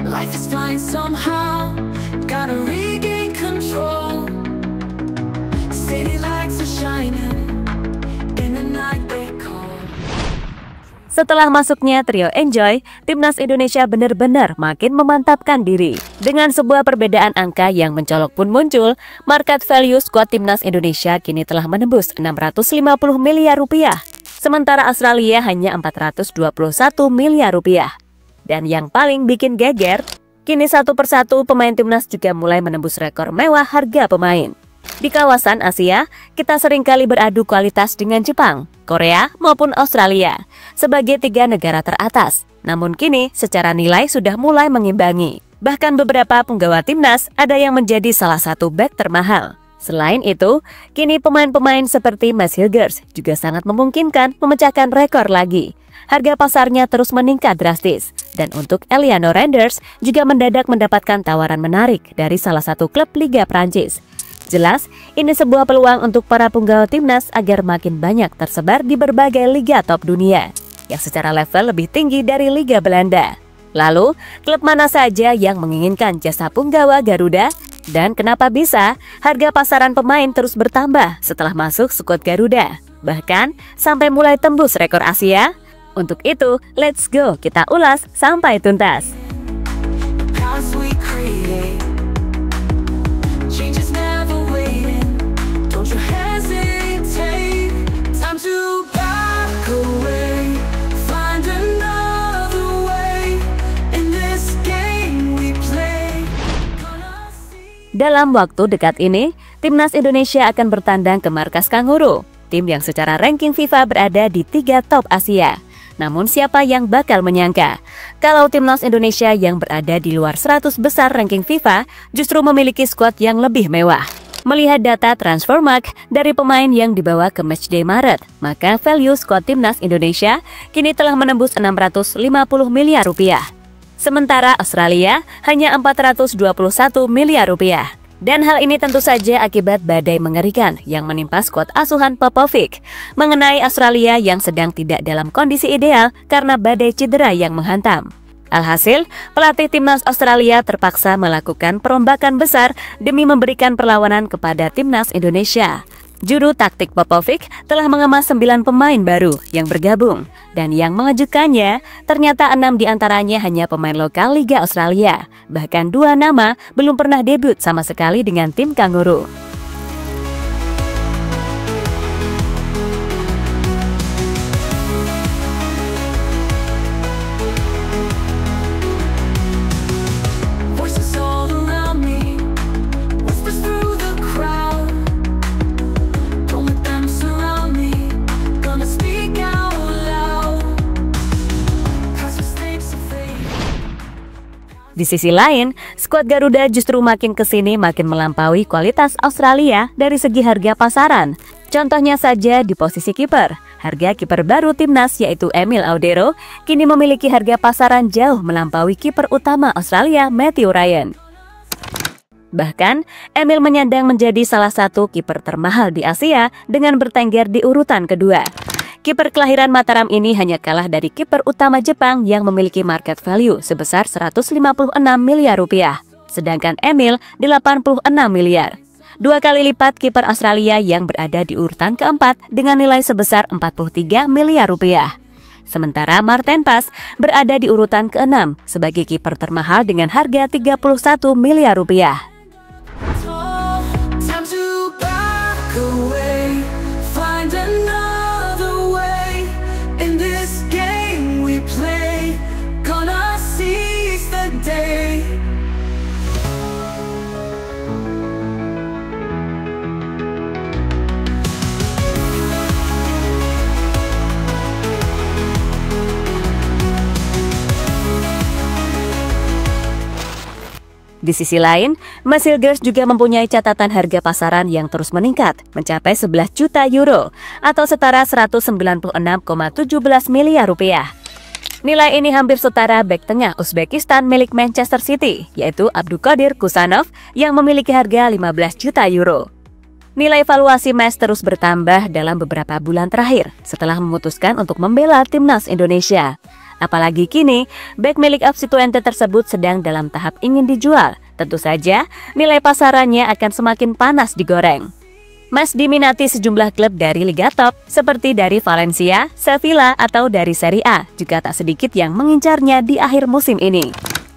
Life is fine somehow, gotta regain control. City lights are shining in the night they call. Setelah masuknya trio Enjoy, timnas Indonesia benar-benar makin memantapkan diri. Dengan sebuah perbedaan angka yang mencolok pun muncul, market value skuad timnas Indonesia kini telah menembus 650 miliar rupiah. Sementara Australia hanya 421 miliar rupiah. Dan yang paling bikin geger, kini satu persatu pemain timnas juga mulai menembus rekor mewah harga pemain. Di kawasan Asia, kita seringkali beradu kualitas dengan Jepang, Korea, maupun Australia sebagai tiga negara teratas. Namun kini secara nilai sudah mulai mengimbangi. Bahkan beberapa penggawa timnas ada yang menjadi salah satu bek termahal. Selain itu, kini pemain-pemain seperti Mads Hilgers juga sangat memungkinkan memecahkan rekor lagi. Harga pasarnya terus meningkat drastis. Dan untuk Eliano Renders juga mendadak mendapatkan tawaran menarik dari salah satu klub Liga Prancis. Jelas, ini sebuah peluang untuk para penggawa timnas agar makin banyak tersebar di berbagai liga top dunia yang secara level lebih tinggi dari Liga Belanda. Lalu, klub mana saja yang menginginkan jasa punggawa Garuda? Dan kenapa bisa harga pasaran pemain terus bertambah setelah masuk skuad Garuda? Bahkan sampai mulai tembus rekor Asia? Untuk itu, let's go kita ulas sampai tuntas. Dalam waktu dekat ini, timnas Indonesia akan bertandang ke markas Kanguru, tim yang secara ranking FIFA berada di 3 top Asia. Namun siapa yang bakal menyangka kalau timnas Indonesia yang berada di luar 100 besar ranking FIFA justru memiliki skuad yang lebih mewah. Melihat data Transfermarkt dari pemain yang dibawa ke matchday Maret, maka value skuad timnas Indonesia kini telah menembus 650 miliar rupiah. Sementara Australia hanya 421 miliar rupiah. Dan hal ini tentu saja akibat badai mengerikan yang menimpa skuad asuhan Popovic mengenai Australia yang sedang tidak dalam kondisi ideal karena badai cedera yang menghantam. Alhasil, pelatih timnas Australia terpaksa melakukan perombakan besar demi memberikan perlawanan kepada timnas Indonesia. Juru taktik Popovic telah mengemas 9 pemain baru yang bergabung. Dan yang mengejutkannya, ternyata 6 diantaranya hanya pemain lokal Liga Australia. Bahkan 2 nama belum pernah debut sama sekali dengan tim Kanguru. Di sisi lain, skuad Garuda justru makin kesini makin melampaui kualitas Australia dari segi harga pasaran. Contohnya saja di posisi kiper. Harga kiper baru timnas yaitu Emil Audero kini memiliki harga pasaran jauh melampaui kiper utama Australia Matthew Ryan. Bahkan, Emil menyandang menjadi salah satu kiper termahal di Asia dengan bertengger di urutan kedua. Kiper kelahiran Mataram ini hanya kalah dari kiper utama Jepang yang memiliki market value sebesar 156 miliar rupiah. Sedangkan Emil 86 miliar. 2 kali lipat kiper Australia yang berada di urutan keempat dengan nilai sebesar 43 miliar rupiah. Sementara Marten Pas berada di urutan ke-6 sebagai kiper termahal dengan harga 31 miliar rupiah. Di sisi lain, Mads Hilgers juga mempunyai catatan harga pasaran yang terus meningkat, mencapai 11 juta euro atau setara 196,17 miliar rupiah. Nilai ini hampir setara bek tengah Uzbekistan milik Manchester City, yaitu Abdulkadir Kusanov yang memiliki harga 15 juta euro. Nilai valuasi Mads terus bertambah dalam beberapa bulan terakhir setelah memutuskan untuk membela timnas Indonesia. Apalagi kini, bag milik FC Twente tersebut sedang dalam tahap ingin dijual. Tentu saja, nilai pasarannya akan semakin panas digoreng. Mas diminati sejumlah klub dari Liga Top, seperti dari Valencia, Sevilla, atau dari Serie A, juga tak sedikit yang mengincarnya di akhir musim ini.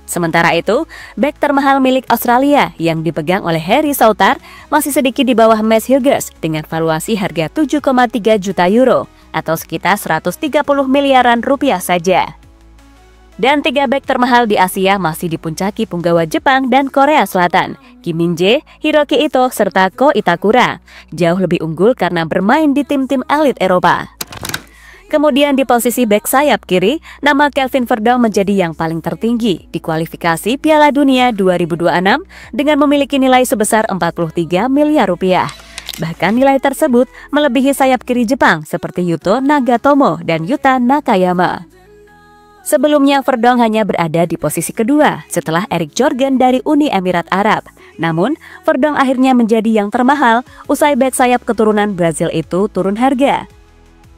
Sementara itu, bek termahal milik Australia yang dipegang oleh Harry Souttar masih sedikit di bawah Mads Hughes dengan valuasi harga 7,3 juta euro atau sekitar 130 miliaran rupiah saja. Dan 3 bek termahal di Asia masih dipuncaki punggawa Jepang dan Korea Selatan, Kim Min-jae, Hiroki Ito, serta Ko Itakura. Jauh lebih unggul karena bermain di tim-tim elit Eropa. Kemudian di posisi bek sayap kiri, nama Kelvin Verdong menjadi yang paling tertinggi di kualifikasi Piala Dunia 2026 dengan memiliki nilai sebesar 43 miliar rupiah. Bahkan nilai tersebut melebihi sayap kiri Jepang seperti Yuto Nagatomo dan Yuta Nakayama. Sebelumnya Verdong hanya berada di posisi kedua setelah Erik Jorgen dari Uni Emirat Arab. Namun, Verdong akhirnya menjadi yang termahal usai bek sayap keturunan Brazil itu turun harga.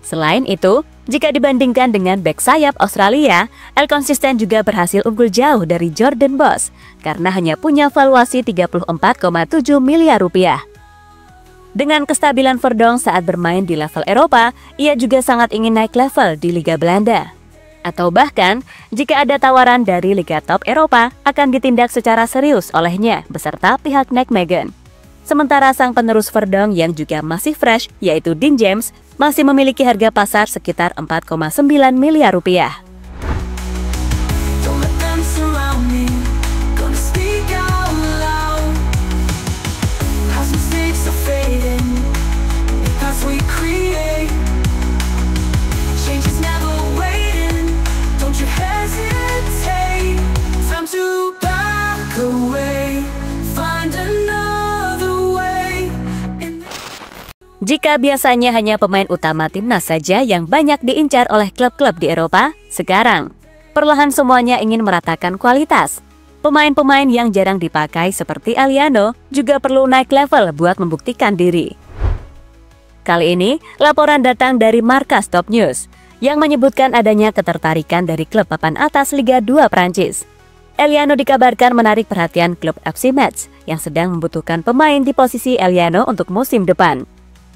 Selain itu, jika dibandingkan dengan bek sayap Australia, El Consistent juga berhasil unggul jauh dari Jordan Boss karena hanya punya valuasi 34,7 miliar rupiah. Dengan kestabilan Verdong saat bermain di level Eropa, ia juga sangat ingin naik level di Liga Belanda. Atau bahkan, jika ada tawaran dari Liga Top Eropa, akan ditindak secara serius olehnya beserta pihak Nijmegen. Sementara sang penerus Verdong yang juga masih fresh, yaitu Dean James, masih memiliki harga pasar sekitar 4,9 miliar rupiah. Jika biasanya hanya pemain utama timnas saja yang banyak diincar oleh klub-klub di Eropa, sekarang perlahan semuanya ingin meratakan kualitas. Pemain-pemain yang jarang dipakai seperti Eliano juga perlu naik level buat membuktikan diri. Kali ini, laporan datang dari markas Top News yang menyebutkan adanya ketertarikan dari klub papan atas Liga 2 Prancis. Eliano dikabarkan menarik perhatian klub FC Metz yang sedang membutuhkan pemain di posisi Eliano untuk musim depan.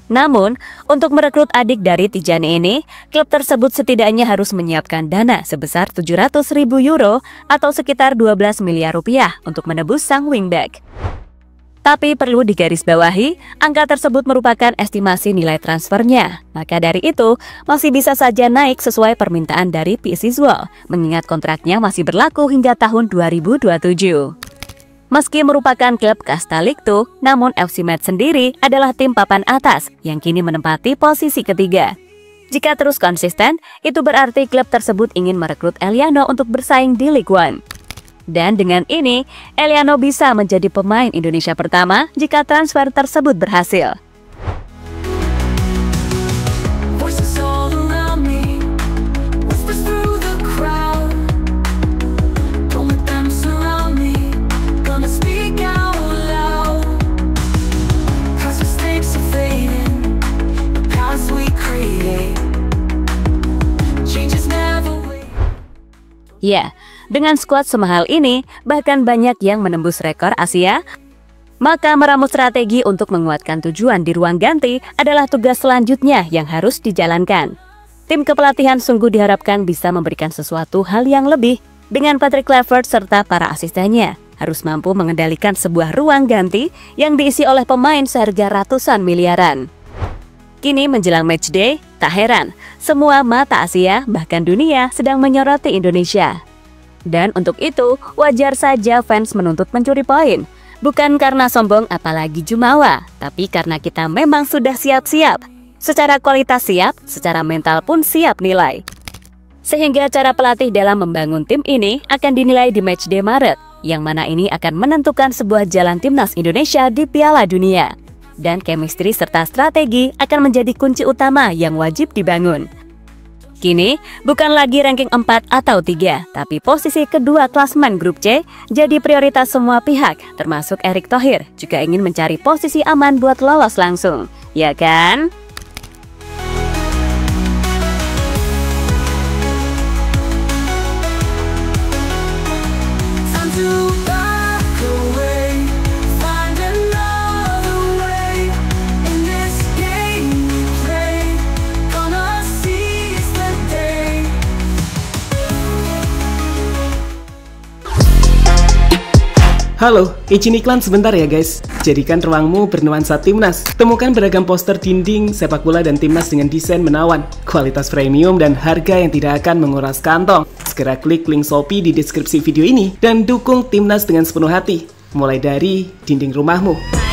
Namun, untuk merekrut adik dari Tijani ini, klub tersebut setidaknya harus menyiapkan dana sebesar 700.000 euro atau sekitar 12 miliar rupiah untuk menebus sang wingback. Tapi perlu digarisbawahi, angka tersebut merupakan estimasi nilai transfernya. Maka dari itu, masih bisa saja naik sesuai permintaan dari PSV Zwolle, mengingat kontraknya masih berlaku hingga tahun 2027. Meski merupakan klub kasta Ligue 2, namun FC Metz sendiri adalah tim papan atas yang kini menempati posisi ketiga. Jika terus konsisten, itu berarti klub tersebut ingin merekrut Eliano untuk bersaing di Ligue 1. Dan dengan ini, Eliano bisa menjadi pemain Indonesia pertama jika transfer tersebut berhasil. Ya, dengan skuad semahal ini, bahkan banyak yang menembus rekor Asia. Maka meramu strategi untuk menguatkan tujuan di ruang ganti adalah tugas selanjutnya yang harus dijalankan. Tim kepelatihan sungguh diharapkan bisa memberikan sesuatu hal yang lebih dengan Patrick Kluivert serta para asistennya. Harus mampu mengendalikan sebuah ruang ganti yang diisi oleh pemain seharga ratusan miliaran. Kini menjelang matchday, tak heran, semua mata Asia bahkan dunia sedang menyoroti Indonesia. Dan untuk itu, wajar saja fans menuntut mencuri poin. Bukan karena sombong apalagi jumawa, tapi karena kita memang sudah siap-siap. Secara kualitas siap, secara mental pun siap nilai. Sehingga cara pelatih dalam membangun tim ini akan dinilai di matchday Maret, yang mana ini akan menentukan sebuah jalan timnas Indonesia di Piala Dunia. Dan chemistry serta strategi akan menjadi kunci utama yang wajib dibangun. Kini, bukan lagi ranking 4 atau 3, tapi posisi kedua klasmen grup C jadi prioritas semua pihak, termasuk Erick Thohir, juga ingin mencari posisi aman buat lolos langsung. Ya kan? to back away. Find another way. In this game we play, gonna seize the day. Halo, izin iklan sebentar ya guys. Jadikan ruangmu bernuansa timnas. Temukan beragam poster dinding, sepak bola dan timnas dengan desain menawan, kualitas premium dan harga yang tidak akan menguras kantong. Segera klik link Shopee di deskripsi video ini dan dukung timnas dengan sepenuh hati. Mulai dari dinding rumahmu.